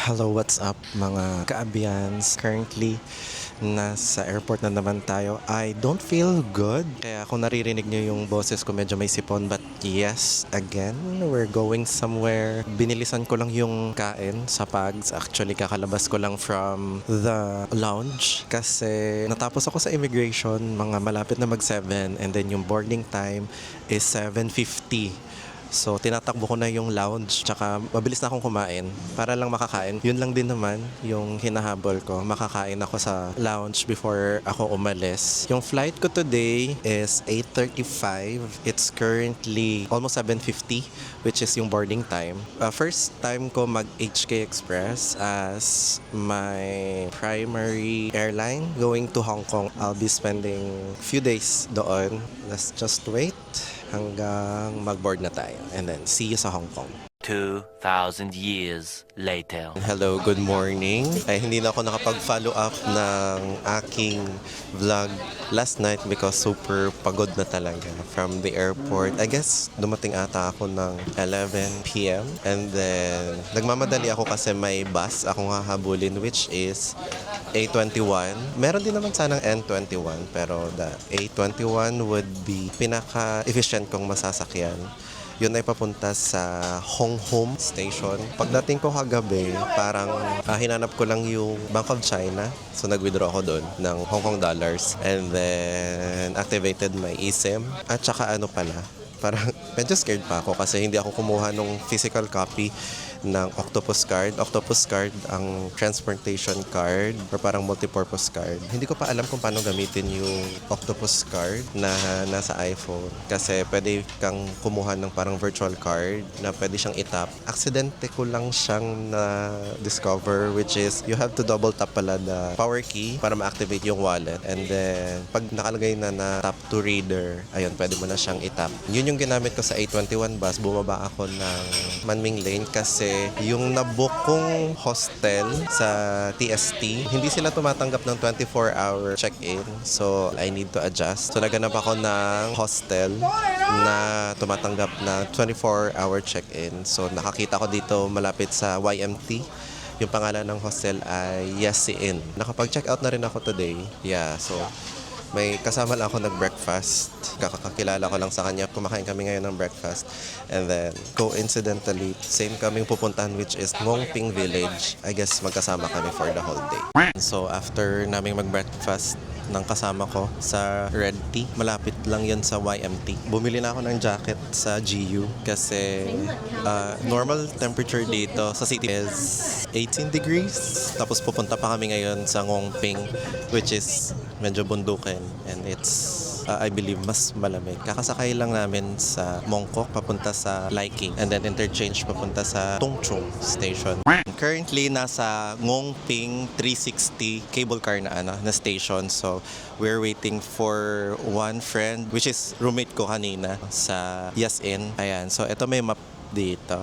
Hello, what's up mga ka-Abians? Currently, nasa airport na naman tayo. I don't feel good. Kaya kung naririnig nyo yung boses ko, medyo may sipon. But yes, again, we're going somewhere. Binilisan ko lang yung kain sa Pags. Actually, kakalabas ko lang from the lounge. Kasi natapos ako sa immigration, mga malapit na mag-7. And then yung boarding time is 7:50. So, tinatakbo ko na yung lounge, tsaka mabilis na akong kumain para lang makakain. Yun lang din naman yung hinahabol ko. Makakain ako sa lounge before ako umalis. Yung flight ko today is 8:35. It's currently almost 7:50, which is yung boarding time. First time ko mag HK Express as my primary airline going to Hong Kong. I'll be spending few days doon. Let's just wait hanggang mag-board na tayo. And then, see you sa Hong Kong. 2,000 years later. Hello, good morning. Ay, hindi na ako nakapag-follow up ng aking vlog last night because super pagod na talaga from the airport. I guess dumating ata ako ng 11 p.m. And then, nagmamadali ako kasi may bus akong hahabulin which is A21. Meron din naman sanang N21 pero the A21 would be pinaka-efficient kong masasakyan. Yun ay papunta sa Hong Hom Station. Pagdating ko kagabi, parang hinanap ko lang yung Bank of China. So nag-withdraw ako doon ng Hong Kong dollars. And then activated my eSIM. At saka ano pala, parang medyo scared pa ako kasi hindi ako kumuha ng physical copy ng Octopus card. Octopus card ang transportation card or parang multipurpose card. Hindi ko pa alam kung paano gamitin yung Octopus card na nasa iPhone. Kasi pwede kang kumuha ng parang virtual card na pwede siyang itap. Aksidente ko lang siyang na-discover which is you have to double tap pala the power key para ma-activate yung wallet. And then pag nakalagay na tap to reader, ayun, pwede mo na siyang itap. Yun yung ginamit ko sa A21 bus. Bumaba ako ng Manming Lane kasi yung nabook kong hostel sa TST, hindi sila tumatanggap ng 24-hour check-in. So, I need to adjust. So, naganap ako ng hostel na tumatanggap ng 24-hour check-in. So, nakakita ko dito malapit sa YMT. Yung pangalan ng hostel ay Yasi Inn. Nakapag-check out na rin ako today. Yeah, so may kasama lang ako nag-breakfast. Kakakilala ko lang sa kanya. Kumakain kami ngayon ng breakfast. And then, coincidentally, same kaming pupuntahan which is Ngong Ping Village. I guess magkasama kami for the whole day. So, after naming mag-breakfast ng kasama ko sa Red Tea, malapit lang yun sa YMT. Bumili na ako ng jacket sa GU kasi normal temperature dito sa city is 18 degrees. Tapos pupunta pa kami ngayon sa Ngong Ping which is medyo bundukin and it's I believe mas malamig. Kakasakay lang namin sa Mongkok papunta sa Liking and then interchange papunta sa Tung Chung Station. Currently nasa Ngong Ping 360 cable car na station. So we're waiting for one friend which is roommate ko kanina sa Yas Inn. Ayan, so ito may map dito.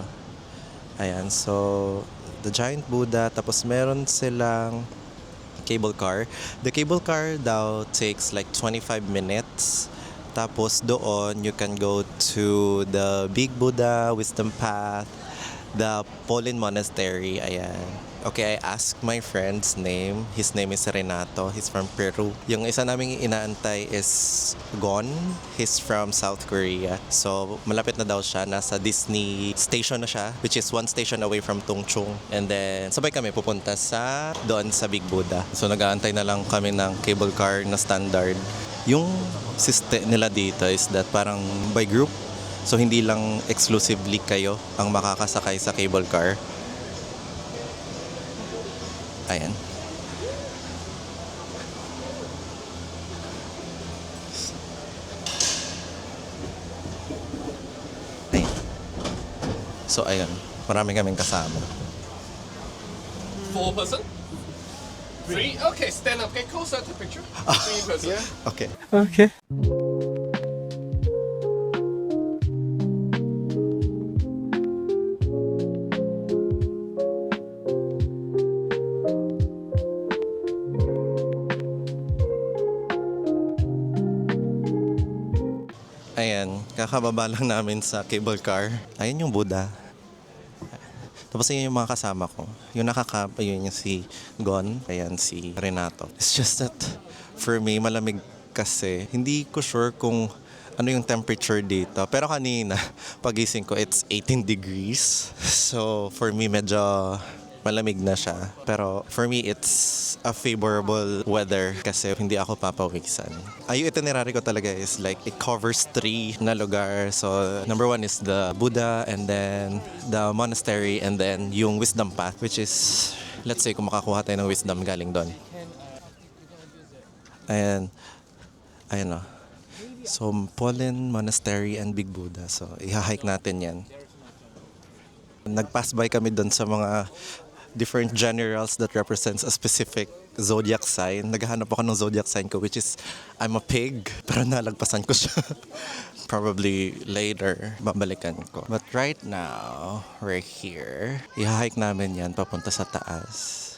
Ayan, so the Giant Buddha, tapos meron silang cable car. The cable car daw takes like 25 minutes. Tapos doon, you can go to the Big Buddha, Wisdom Path, the Polin Monastery. Ayan. Okay, I asked my friend's name. His name is Renato. He's from Peru. Yung isa naming inaantay is Gon. He's from South Korea. So, malapit na daw siya. Nasa Disney station na siya, which is one station away from Tung Chung. And then, sabay kami pupunta doon sa Big Buddha. So, nag-aantay na lang kami ng cable car na standard. Yung system nila dito is that parang by group. So, hindi lang exclusively kayo ang makakasakay sa cable car. Ayan. Ayan. So, ayun. Marami kaming kasama. 4 person? 3? Okay, stand up. Get closer to picture. 3 person. Okay. Okay. Ayan, kakababa lang namin sa cable car. Ayan yung Buddha. Tapos yun yung mga kasama ko. Yung nakakap, ayun yung si Gon, ayan si Renato. It's just that for me, malamig kasi. Hindi ko sure kung ano yung temperature dito. Pero kanina, pagising ko, it's 18 degrees. So for me, medyo malamig na siya. Pero for me, it's a favorable weather kasi hindi ako papawisan. Yung itinerary ko talaga is like it covers 3 na lugar. So number 1 is the Buddha, and then the monastery, and then yung Wisdom Path, which is, let's say kung makakuha tayo ng wisdom galing doon. Ayan. Ayan o. So Pollen Monastery and Big Buddha. So i-hike natin yan. Nag-pass by kami doon sa mga different generals that represents a specific zodiac sign. Naghahanap ako ng zodiac sign ko, which is I'm a pig. Pero nalagpasan ko siya. Probably later, babalikan ko. But right now, we're here. I-hike namin yan papunta sa taas.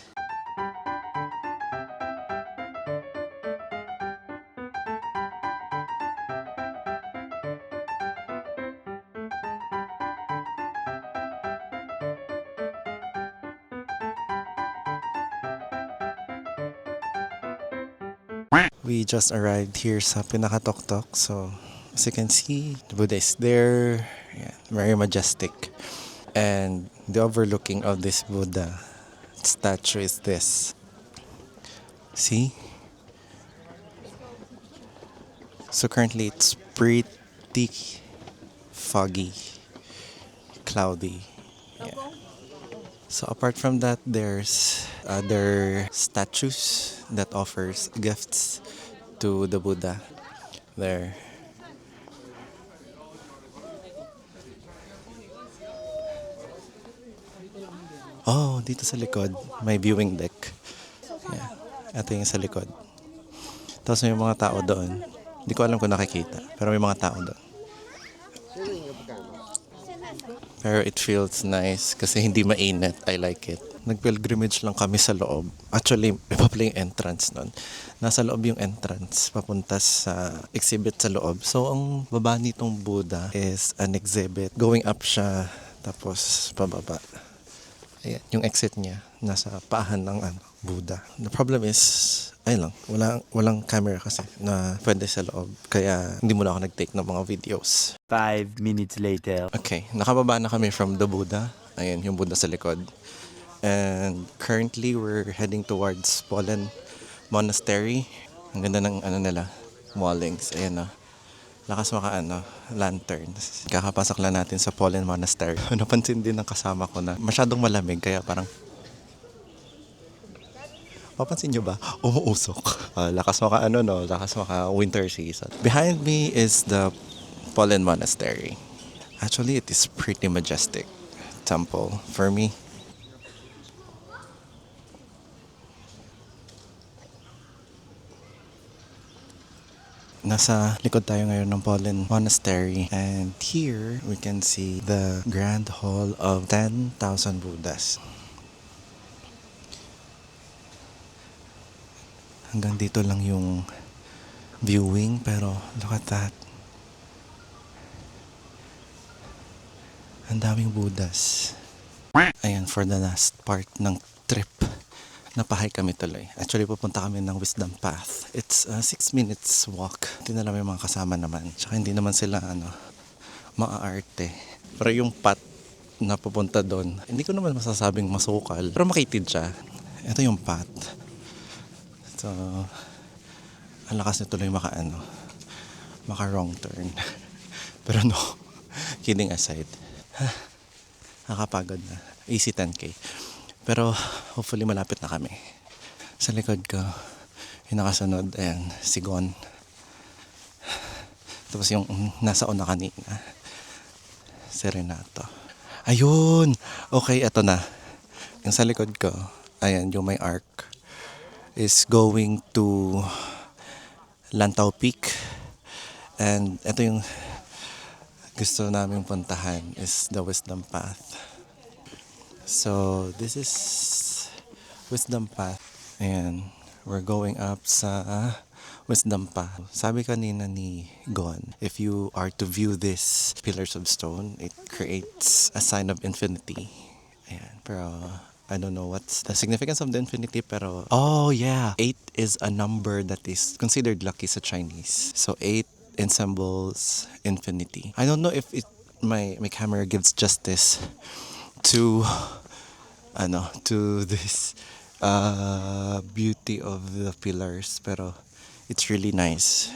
We just arrived here sa Pinakatoktok. So, as you can see, the Buddha is there. Yeah, very majestic. And the overlooking of this Buddha statue is this. See? So currently it's pretty foggy, cloudy. Yeah. So apart from that, there's other statues that offers gifts to the Buddha there. Oh, dito sa likod, may viewing deck. Yeah, ito yung sa likod. Tapos may mga tao doon. Hindi ko alam kung nakikita, pero may mga tao doon. Pero it feels nice kasi hindi mainit. I like it. Nag-pilgrimage lang kami sa loob. Actually, iba pala yung entrance nun. Nasa loob yung entrance, papunta sa exhibit sa loob. So, ang baba nitong Buddha is an exhibit. Going up siya, tapos pababa. Ayan, yung exit niya, nasa paahan ng Buddha. The problem is, ayun lang, walang camera kasi na pwede sa loob. Kaya hindi muna ako nag-take ng mga videos. 5 minutes later. Okay, nakababa na kami from the Buddha. Ayan, yung Buddha sa likod. And currently, we're heading towards Pollen Monastery. Ang ganda ng nila, wallings. Ayan na. Lakas maka lanterns. Kakapasok lang natin sa Pollen Monastery. Napansin din ng kasama ko na masyadong malamig, kaya parang papansin nyo ba? Umuusok. Lakas maka lakas maka winter season. Behind me is the Pollen Monastery. Actually, it is pretty majestic temple for me. Nasa likod tayo ngayon ng Pollen Monastery, and here we can see the Grand Hall of 10,000 Buddhas. Hanggang dito lang yung viewing, pero look at that. Ang daming Buddhas. Ayan, for the last part ng trip, napahay kami tuloy. Actually, pupunta kami ng Wisdom Path. It's a 6 minutes walk. Hindi na lang yung mga kasama naman. Tsaka hindi naman sila maaarte. Pero yung path na pupunta doon, hindi ko naman masasabing masukal. Pero makitid siya. Ito yung path. So, ang lakas na tuloy maka wrong turn. Pero no, kidding aside. Nakapagod na. Easy 10K. Pero hopefully malapit na kami. Sa likod ko, yung nakasunod, ayan, si Gon. Tapos yung nasa una kanina, si Renato. Ayun! Okay, eto na. Yung sa likod ko, ayan, yung may arc, is going to Lantau Peak. And eto yung gusto namin puntahan is the Wisdom Path. So, this is Wisdom Path. Ayan, we're going up sa Wisdom Path. Sabi kanina ni Gon, if you are to view this pillars of stone, it creates a sign of infinity. Ayan, pero I don't know what's the significance of the infinity, pero oh yeah, 8 is a number that is considered lucky sa Chinese. So 8 ensembles infinity. I don't know if my camera gives justice to to this beauty of the pillars, pero it's really nice.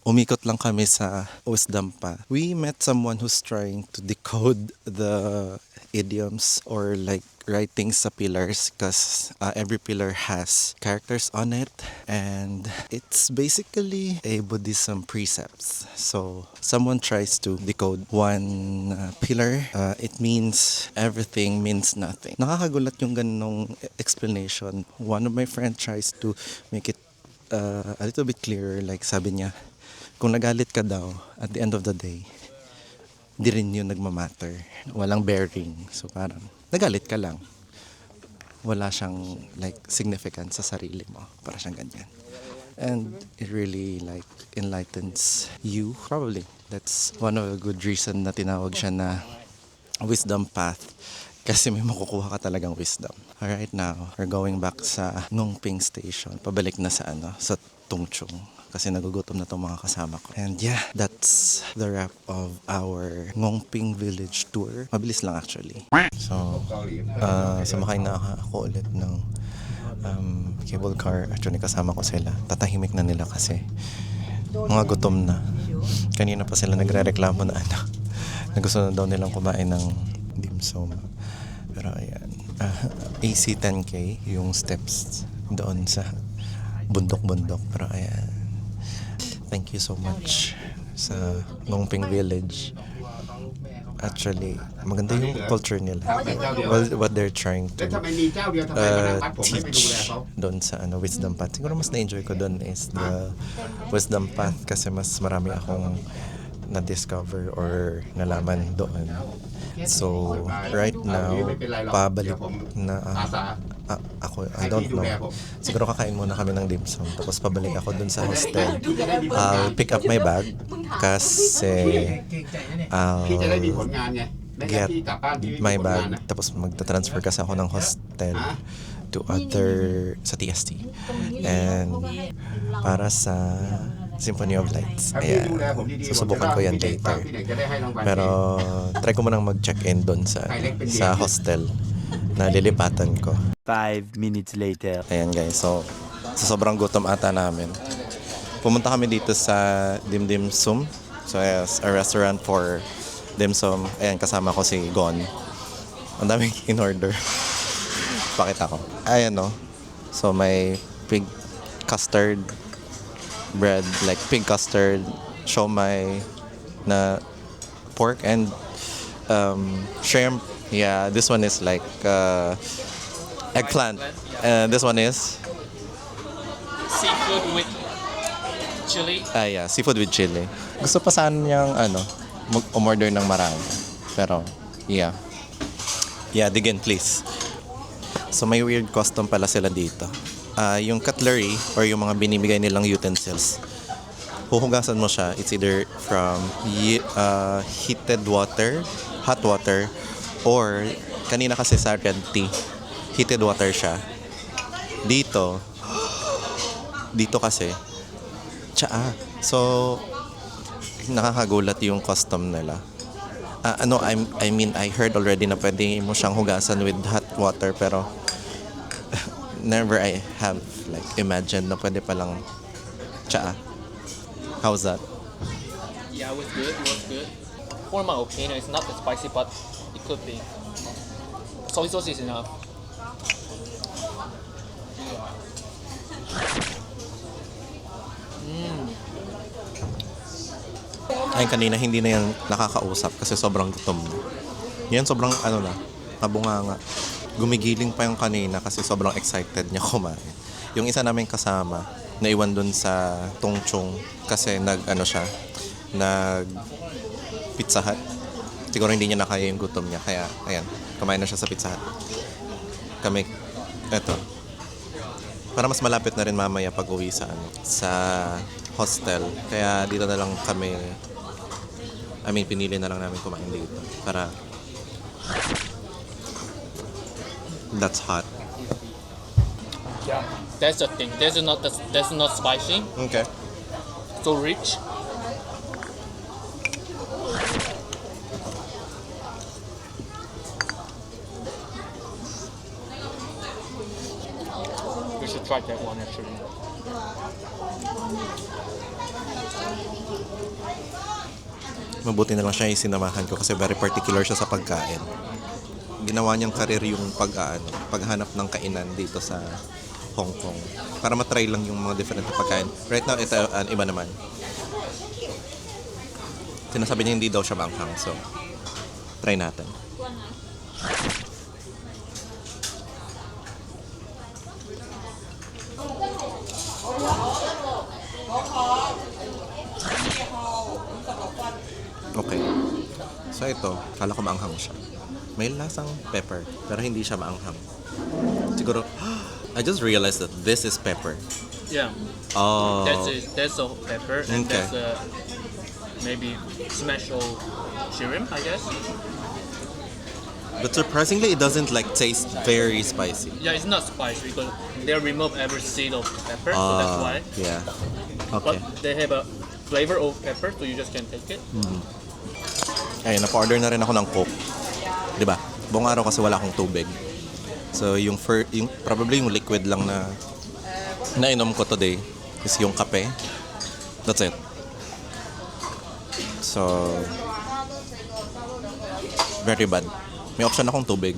Umikot lang kami sa Wisdom Path. We met someone who's trying to decode the idioms or like writings sa pillars, because every pillar has characters on it, and it's basically a Buddhism precepts. So someone tries to decode one pillar, it means everything means nothing. Nakakagulat yung ganong explanation. One of my friends tries to make it a little bit clearer, like sabi niya, kung nagalit ka daw, at the end of the day, di rin yun nagmamatter. Walang bearing. So parang, nagalit ka lang. Wala siyang like significance sa sarili mo. Para siyang ganyan. And it really like enlightens you. Probably. That's one of the good reason na tinawag siya na wisdom path. Kasi may makukuha ka talagang wisdom. Alright, now, we're going back sa Nongping Station. Pabalik na sa sa Tungchung. Kasi nagugutom na tong mga kasama ko. And yeah, that's the wrap of our Nongping Village tour. Mabilis lang actually. So, sumakay na ako ulit ng cable car. Actually, kasama ko sila. Tatahimik na nila kasi mga gutom na. Kanina pa sila nagre-reklamo na na gusto na daw nilang kumain ng dim sum. Pero ayan, AC 10K yung steps doon sa bundok-bundok. Pero ayan, thank you so much sa Nongping Village. Actually, maganda yung culture nila. What they're trying to teach doon sa Wisdom Path. Siguro mas na-enjoy ko doon is the Wisdom Path kasi mas marami akong na-discover or nalaman doon. So, right now, pabalik na ako, I don't know. Siguro kakain muna kami ng dim sum. Tapos pabalik ako dun sa hostel. I'll pick up my bag kasi I'll get my bag. Tapos magta-transfer kasi ako ng hostel to sa TST. And para sa Symphony of Lights. Ayan. Susubukan ko yan later. Pero try ko munang mag-check-in doon sa hostel na lilipatan ko. 5 minutes later. Ayan guys, so sa sobrang gutom ata namin, pumunta kami dito sa Dim Dim Sum. So yes, a restaurant for dim sum. Ayan, kasama ko si Gon. Ang daming in-order. Pakita ko. Ayan no. So may pig custard bread, like pig custard, siomai na pork and shrimp. Yeah, this one is like eggplant. This one is Seafood with chili. yeah, seafood with chili. Gusto pa saan niyang umorder ng marami. Pero yeah. Yeah, dig in please. So may weird custom pala sila dito. Yung cutlery or yung mga binibigay nilang utensils, huhugasan mo siya. It's either from heated water, hot water, or kanina kasi sa red tea, heated water siya. Dito kasi tsaa. So nakakagulat yung custom nila. I mean, I heard already na pwede mo siyang hugasan with hot water, pero never I have like imagined na pwede palang tsaa. How's that? Yeah, it was good. It was good. For my opinion, it's not that spicy, but it could be. Soy sauce is enough. Ay, kanina hindi na yan nakakausap kasi sobrang gutom na. Yan sobrang nabunganga. Gumigiling pa yung kanina kasi sobrang excited niya kumain. Yung isa namin kasama, naiwan dun sa Tungchung kasi nag Pizza Hut. Siguro hindi niya nakaya yung gutom niya, kaya ayan, kumain na siya sa Pizza Hut. Kami, eto. Para mas malapit na rin mamaya pag uwi sa hostel. Kaya dito na lang kami, pinili na lang namin kumain dito para That's hot. Yeah, that's the thing. That's not spicy. Okay. So rich. We should try that one actually. Mabuti na lang siya yung sinamahan ko kasi very particular siya sa pagkain. Ginawa niyang karir yung paghanap ng kainan dito sa Hong Kong. Para matry lang yung mga different na pagkain. Right now, ito iba naman. Sinasabi niya hindi daw siya maanghang. So, try natin. Okay. So ito, kala ko maanghang siya. May lasang pepper, pero hindi siya maanghang. Siguro, I just realized that this is pepper. Yeah, Oh. that's a pepper and Okay. that's a maybe special shrimp, I guess. But surprisingly, it doesn't like taste very spicy. Yeah, it's not spicy because they remove every seed of pepper, so that's why. Yeah. But Okay. they have a flavor of pepper, so you just can take it. Ayun, napa-order na rin ako ng Coke. 'Di ba? Buong araw kasi wala akong tubig. So yung probably yung liquid lang na nainom ko today is yung kape. That's it. So very bad. May option akong tubig.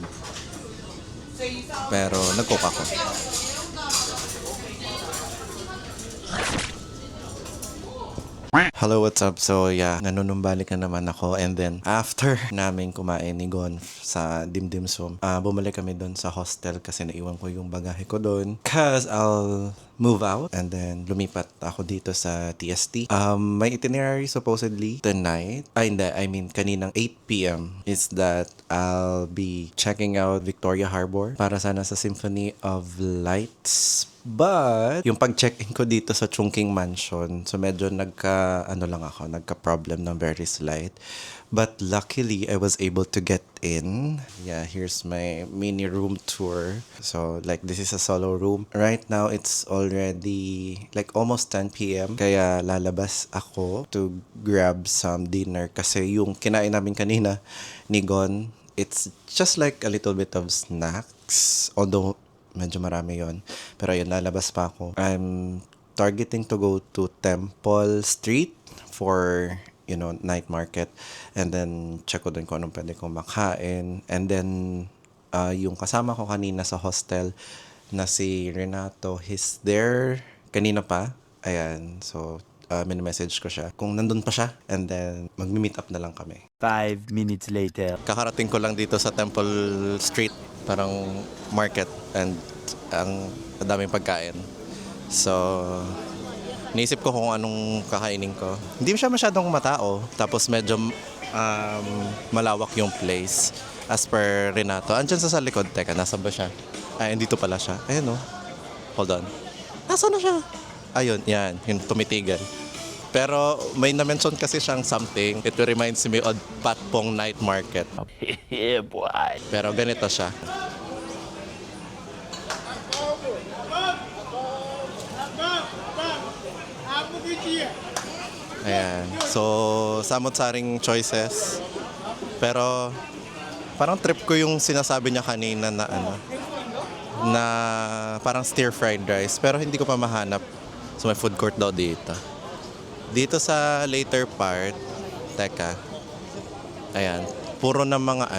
Pero nag-coke ako. Hello, what's up? So yeah, nanunumbalik na naman ako and then after namin kumain ni Gon sa Dim Dim Sum, bumalik kami doon sa hostel kasi naiwan ko yung bagahe ko doon cause I'll move out and then lumipat ako dito sa TST. My itinerary supposedly tonight, kaninang 8 p.m. is that I'll be checking out Victoria Harbor para sana sa Symphony of Lights. But, yung pag-check-in ko dito sa Chungking Mansion, so medyo nagka-problem ng very slight. But luckily, I was able to get in. Yeah, here's my mini room tour. So, like, this is a solo room. Right now, it's already like almost 10 p.m. Kaya lalabas ako to grab some dinner. Kasi yung kinain namin kanina ni Gon, it's just like a little bit of snacks. Although, medyo marami yon. Pero yun, lalabas pa ako. I'm targeting to go to Temple Street for, night market. And then, check ko dun kung anong pwede kong makain. And then, yung kasama ko kanina sa hostel na si Renato, he's there kanina pa. Ayan, so, mini-message ko siya kung nandun pa siya. And then, magmi-meet up na lang kami. 5 minutes later. Kakarating ko lang dito sa Temple Street, parang market, and ang daming pagkain. So, naisip ko kung anong kakainin ko. Hindi siya masyadong matao, tapos medyo malawak yung place. As per Renato, andyan sa likod. Teka, nasa ba siya? Ay, dito pala siya. Ayun, oh. Hold on. Nasaan na siya? Ayun, yan. Yung tumitigan. Pero may na-mention kasi siyang something. It reminds me of Patpong Night Market. Yeah, boy. Pero ganito siya. Ayan. So, samot-saring choices. Pero, parang trip ko yung sinasabi niya kanina na na parang stir-fried rice. Pero hindi ko pa mahanap. So, may food court daw dito. Dito sa later part, teka. Ayan. Puro na mga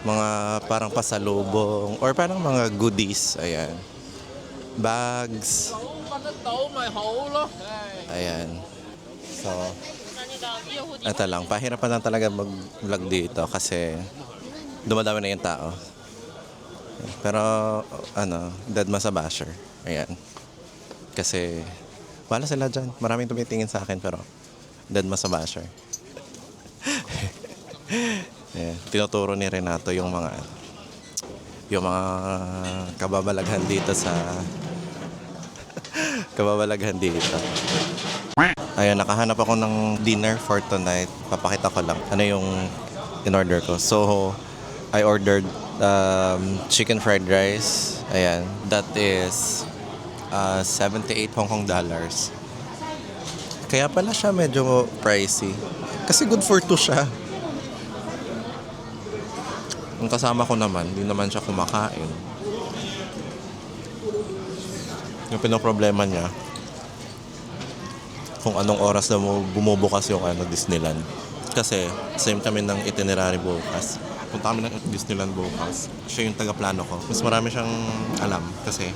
mga parang pasalubong or parang mga goodies. Ayan. Bags. Ayan. So, ito lang. Pahirapan lang talaga mag-vlog dito kasi dumadami na yung tao. Pero, dead ma sa basher. Ayan. Kasi, wala sila dyan. Maraming tumitingin sa akin pero dead ma sa basher. Yeah. Tinuturo ni Renato yung mga kababalaghan dito sa kababalaghan dito. Ayun, nakahanap ako ng dinner for tonight. Papakita ko lang. Ano yung in-order ko. So, I ordered chicken fried rice. Ayan. That is 78 Hong Kong dollars. Kaya pala siya medyo pricey. Kasi good for two siya. Yung kasama ko naman, hindi naman siya kumakain. Yung pinoproblema niya, kung anong oras na bumubukas yung Disneyland. Kasi same kami ng itinerary bukas. Punta kami ng Disneyland bukas. Siya yung tagaplano ko. Mas marami siyang alam kasi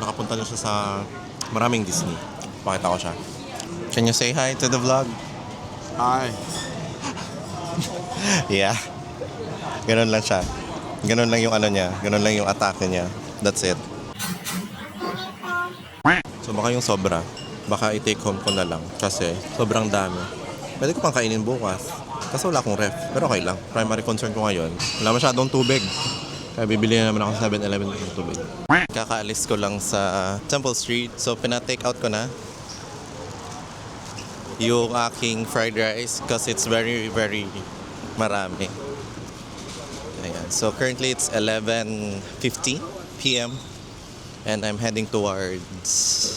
nakapunta na siya sa maraming Disney. Pakita ko siya. Can you say hi to the vlog? Hi. Yeah. Ganun lang siya. Ganun lang yung niya. Ganun lang yung atake niya. That's it. So baka yung sobra, baka i-take home ko na lang kasi sobrang dami. Pwede ko pang kainin bukas kasi wala akong ref. Pero okay lang. Primary concern ko ngayon, wala masyadong tubig. Kaya bibili na naman ako sa 7-Eleven ng tubig. Kakaalis ko lang sa Temple Street. So pina-take out ko na yung aking fried rice because it's very, very marami. Ayan. So currently it's 11:50 p.m. and I'm heading towards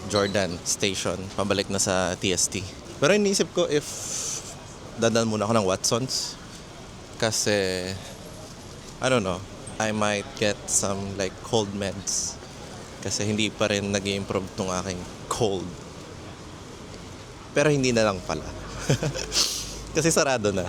Jordan Station. Pabalik na sa TST. Pero iniisip ko if dadaan muna ako ng Watsons kasi I don't know, I might get some like cold meds kasi hindi pa rin nag-improve tong aking cold. Pero hindi na lang pala. Kasi sarado na.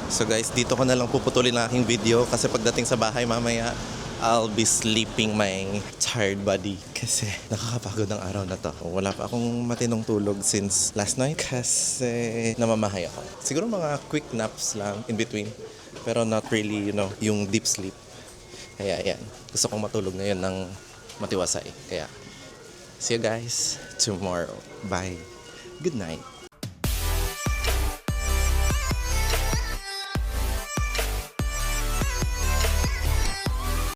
So guys, dito ko na lang puputulin ang aking video kasi pagdating sa bahay mamaya, I'll be sleeping my tired body kasi nakakapagod ang araw na to. Wala pa akong matinong tulog since last night kasi namamahay ako. Siguro mga quick naps lang in between pero not really, yung deep sleep. Kaya yan, gusto kong matulog ngayon ng matiwasay. Kaya see you guys tomorrow. Bye. Good night.